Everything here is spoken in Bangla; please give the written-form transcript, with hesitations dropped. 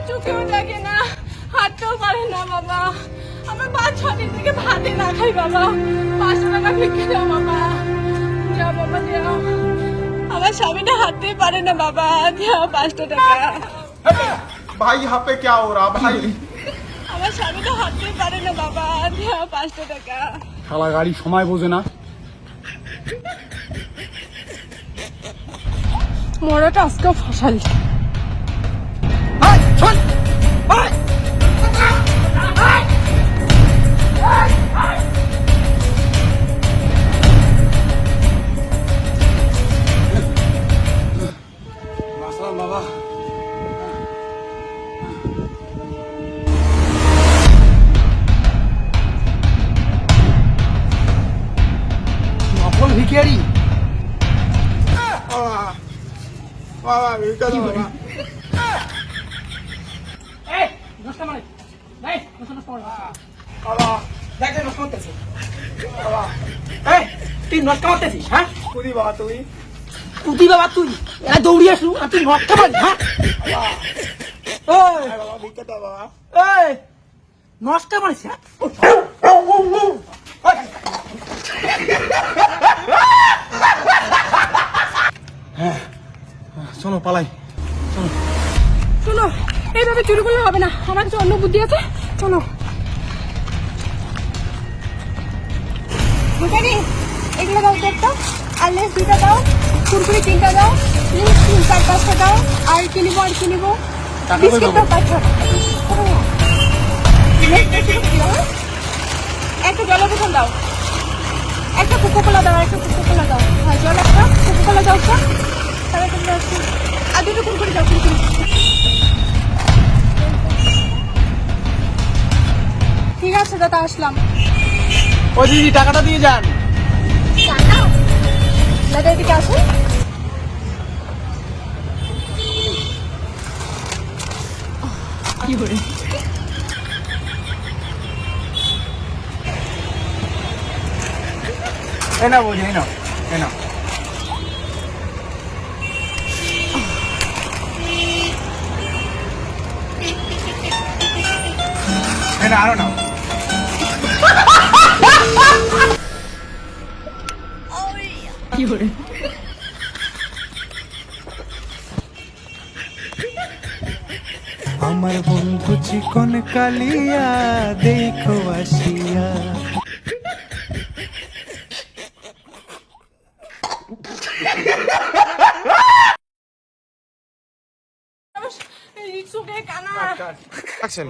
চোখেও দেখে না, হাঁটতেও পারে না বাবা। আমার বাচ্চাদের থেকে ভাতে না খাই বাবা। 500 টাকা ভিক্ষে দাও বাবা, যাও বাবা যাও। আমার স্বামীটা হাঁটতেই পারে না বাবা, যাও 500 টাকা। भाई यहाँ पे क्या हो रहा भाई? আমার স্বামীটা হাঁটতেই পারে না বাবা, যাও 500 টাকা। শালা গাড়ি সময় বোঝে না। মরাটা আজকেও ফসালি। বাবা নকল ভিখারি। बाबा बेटा बाबा তুই নষ্ট করতেছিস, হ্যাঁ? खुदी बात हुई কুদি বাবা তুই দৌড়ি আসলু আর তুই নষ্ট মারি, হ্যাঁ? बाबा भिक्षा बाबा এই নষ্ট মারিস, হ্যাঁ? চলো পালাই। শোনো, এইভাবে চুরি করলে হবে না, আমার কাছে অন্য বুদ্ধি আছে। শোনো বুঝারি, এগুলো দাও একটা, আর লেস 2টা দাও, কুরকুরি 3টা দাও, লিঙ্ক 4-5টা দাও, আর কি নিবো বিস্কিট দাও 5টা। একটা জলের বোতল দাও, একটা কোকোকোলা দাও, হ্যাঁ জল একটা, কোকোকোলা দাও একটা, তাহলে তোমরা আর 2টো কুরকুরি দাও, কুরকুরি। ঠিক আছে দাদা, আসলাম। ও দিদি টাকাটা দিয়ে যান। দাদা এদিকে আসুন। কি করে এ না বোঝে, এই নাও, এই নাও। এই না, আরো নাও। কি করে আমার বন্ধু চিকন কালিয়া দেখো আসিয়া। চোখে কানা। एक्शन